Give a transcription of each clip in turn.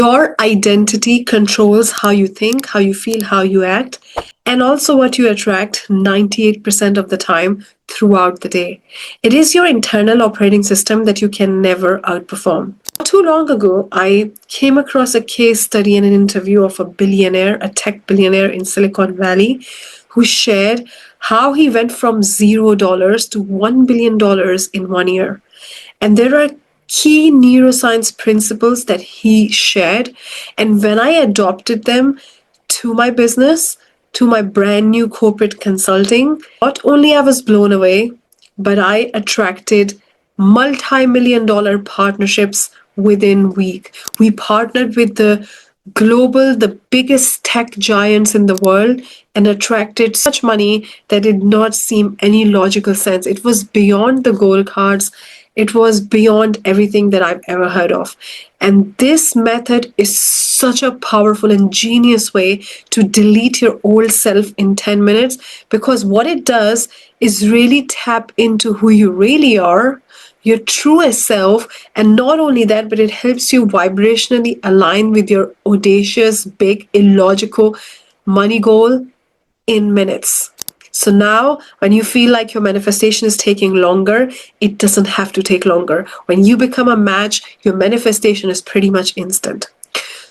Your identity controls how you think, how you feel, how you act, and also what you attract 98% of the time throughout the day. It is your internal operating system that you can never outperform. Not too long ago, I came across a case study and an interview of a billionaire, a tech billionaire in Silicon Valley, who shared how he went from $0 to $1 billion in 1 year. And there are key neuroscience principles that he shared. And when I adopted them to my business, to my brand new corporate consulting, not only I was blown away, but I attracted multi-million dollar partnerships within week. We partnered with the biggest tech giants in the world and attracted such money that did not seem any logical sense. It was beyond the gold cards. It was beyond everything that I've ever heard of. And this method is such a powerful and genius way to delete your old self in 10 minutes, because what it does is really tap into who you really are, your truest self. And not only that, but it helps you vibrationally align with your audacious, big, illogical money goal in minutes. So now, when you feel like your manifestation is taking longer, it doesn't have to take longer. When you become a match, your manifestation is pretty much instant.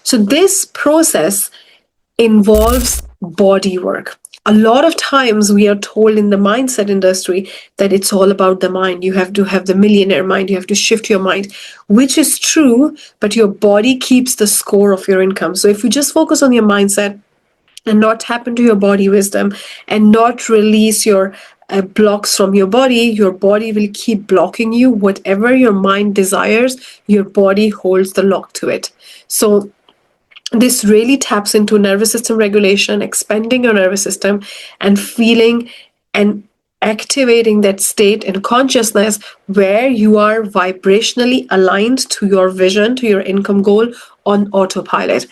So this process involves body work. A lot of times we are told in the mindset industry that it's all about the mind. You have to have the millionaire mind. You have to shift your mind, which is true, but your body keeps the score of your income. So if you just focus on your mindset and not tap into your body wisdom and not release your blocks from your body will keep blocking you. Whatever your mind desires, your body holds the lock to it. So this really taps into nervous system regulation, expanding your nervous system and feeling and activating that state in consciousness where you are vibrationally aligned to your vision, to your income goal on autopilot.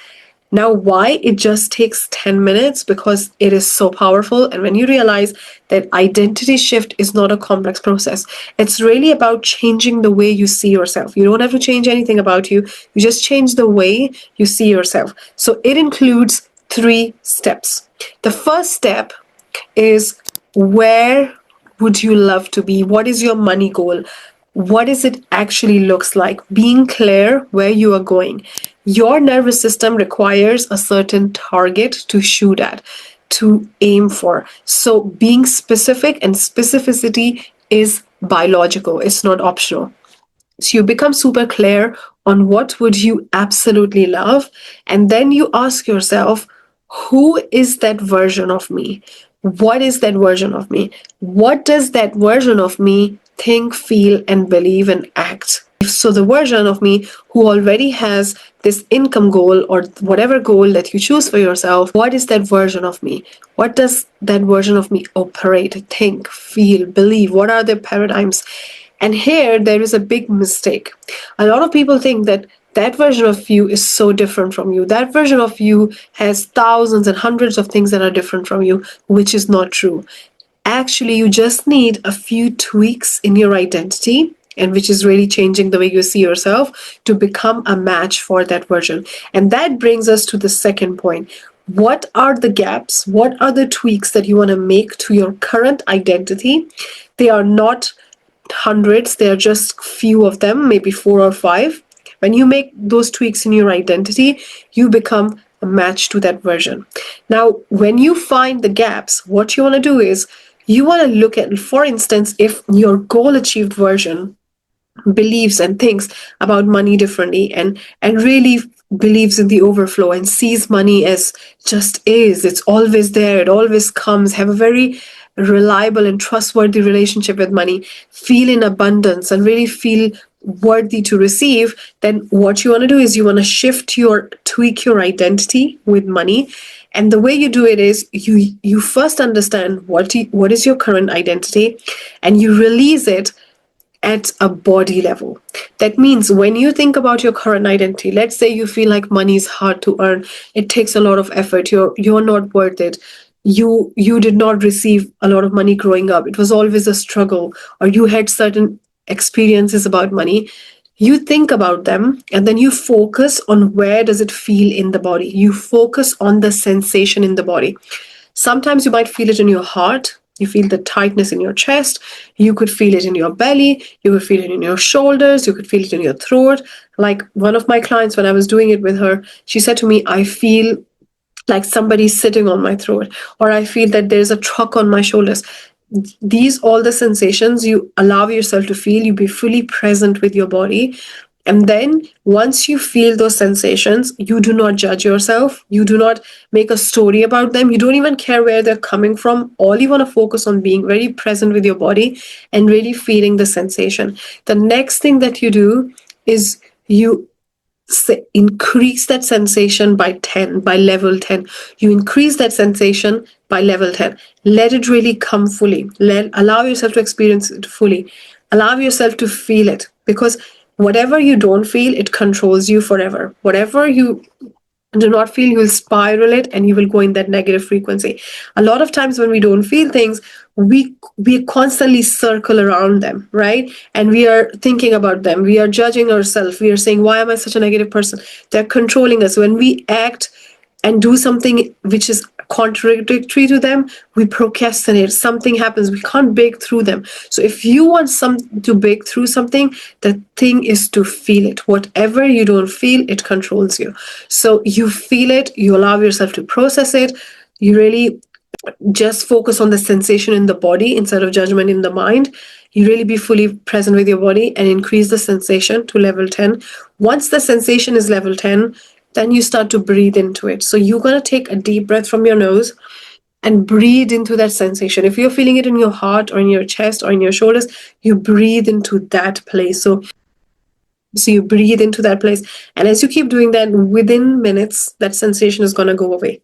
Now, why it just takes 10 minutes? Because it is so powerful. And when you realize that identity shift is not a complex process, it's really about changing the way you see yourself. You don't have to change anything about you. You just change the way you see yourself. So it includes 3 steps. The first step is, where would you love to be? What is your money goal? What is it actually looks like? Being clear where you are going. Your nervous system requires a certain target to shoot at, to aim for. So being specific, and specificity is biological. It's not optional. So you become super clear on what would you absolutely love. And then you ask yourself, who is that version of me? What is that version of me? What does that version of me think, feel, and believe and act? So the version of me who already has this income goal or whatever goal that you choose for yourself, what is that version of me? What does that version of me operate, think, feel, believe? What are their paradigms? And here there is a big mistake. A lot of people think that that version of you is so different from you. That version of you has thousands and hundreds of things that are different from you, which is not true. Actually, you just need a few tweaks in your identity, and which is really changing the way you see yourself, to become a match for that version. And that brings us to the second point. What are the gaps? What are the tweaks that you want to make to your current identity? They are not hundreds, they are just few of them, maybe 4 or 5. When you make those tweaks in your identity, you become a match to that version. Now, when you find the gaps, what you want to do is you want to look at, for instance, if your goal achieved version believes and thinks about money differently and really believes in the overflow and sees money as just is, it's always there, it always comes, have a very reliable and trustworthy relationship with money, feel in abundance and really feel worthy to receive, then what you want to do is you want to tweak your identity with money. And the way you do it is you first understand what is your current identity, and you release it at a body level. That means when you think about your current identity, let's say you feel like money is hard to earn, it takes a lot of effort, you're not worth it, you did not receive a lot of money growing up, it was always a struggle, or you had certain experiences about money, You think about them and then you focus on where does it feel in the body. You focus on the sensation in the body. Sometimes you might feel it in your heart. You feel the tightness in your chest. You could feel it in your belly. You could feel it in your shoulders. You could feel it in your throat. Like one of my clients, when I was doing it with her, she said to me, I feel like somebody's sitting on my throat, or I feel that there's a truck on my shoulders. These all the sensations you allow yourself to feel, you be fully present with your body. And then once you feel those sensations, you do not judge yourself. You do not make a story about them. You don't even care where they're coming from. All you want to focus on being very present with your body and really feeling the sensation. The next thing that you do is you increase that sensation by 10, by level 10. You increase that sensation by level 10. Let it really come fully. Allow yourself to experience it fully. Allow yourself to feel it, because whatever you don't feel, it controls you forever. Whatever you do not feel, you will spiral it and you will go in that negative frequency. A lot of times when we don't feel things, we constantly circle around them, right? And we are thinking about them, we are judging ourselves, we are saying, why am I such a negative person? They're controlling us. When we act and do something which is contradictory to them, we procrastinate. Something happens, we can't break through them. So if you want to break through something, the thing is to feel it. Whatever you don't feel, it controls you. So you feel it, you allow yourself to process it, you really just focus on the sensation in the body instead of judgment in the mind. You really be fully present with your body and increase the sensation to level 10. Once the sensation is level 10, then you start to breathe into it. So you're going to take a deep breath from your nose and breathe into that sensation. If you're feeling it in your heart or in your chest or in your shoulders, you breathe into that place. So you breathe into that place. And as you keep doing that, within minutes, that sensation is going to go away.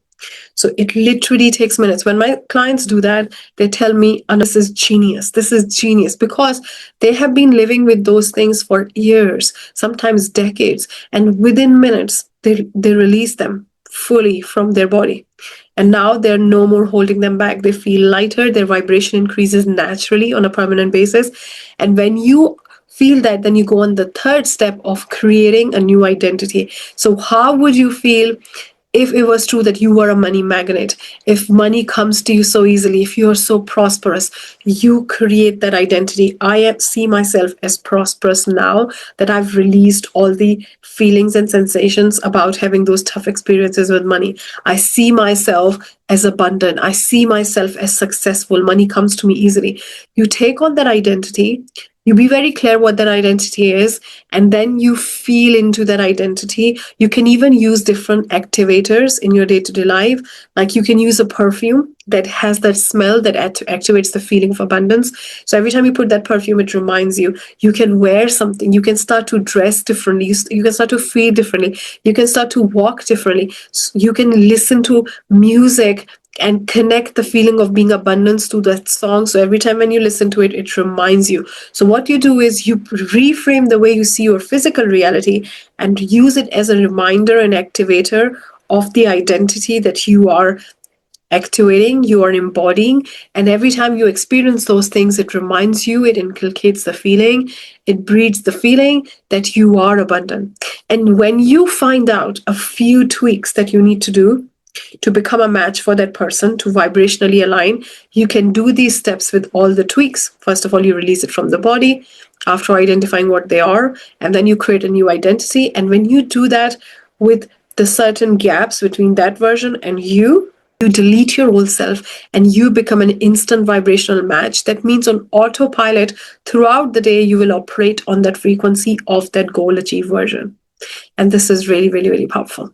So it literally takes minutes. When my clients do that, they tell me, oh, this is genius. This is genius, because they have been living with those things for years, sometimes decades. And within minutes, they release them fully from their body. And now they're no more holding them back. They feel lighter. Their vibration increases naturally on a permanent basis. And when you feel that, then you go on the third step of creating a new identity. So how would you feel if it was true that you were a money magnet, if money comes to you so easily, if you are so prosperous? You create that identity. I see myself as prosperous now that I've released all the feelings and sensations about having those tough experiences with money. I see myself as abundant. I see myself as successful. Money comes to me easily. You take on that identity. You be very clear what that identity is, and then you feel into that identity. You can even use different activators in your day-to-day life. Like you can use a perfume that has that smell that activates the feeling of abundance. So every time you put that perfume, it reminds you. You can wear something. You can start to dress differently. You can start to feel differently. You can start to walk differently. You can listen to music and connect the feeling of being abundance to that song. So every time when you listen to it, it reminds you. So what you do is you reframe the way you see your physical reality and use it as a reminder and activator of the identity that you are activating, you are embodying. And every time you experience those things, it reminds you, it inculcates the feeling, it breeds the feeling that you are abundant. And when you find out a few tweaks that you need to do to become a match for that person, to vibrationally align, you can do these steps with all the tweaks. First of all, you release it from the body after identifying what they are, and then you create a new identity. And when you do that with the certain gaps between that version and you delete your old self and you become an instant vibrational match. That means on autopilot throughout the day, you will operate on that frequency of that goal achieve version. And this is really, really, really powerful.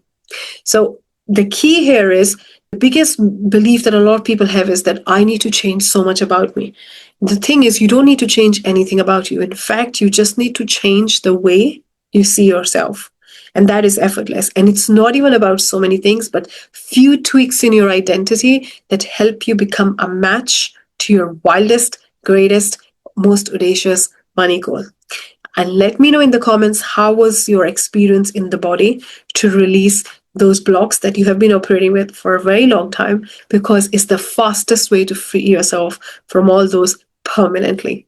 So the key here is the biggest belief that a lot of people have is that I need to change so much about me. The thing is, you don't need to change anything about you. In fact, you just need to change the way you see yourself. And that is effortless. And it's not even about so many things, but few tweaks in your identity that help you become a match to your wildest, greatest, most audacious money goal. And let me know in the comments, how was your experience in the body to release those blocks that you have been operating with for a very long time, because it's the fastest way to free yourself from all those permanently.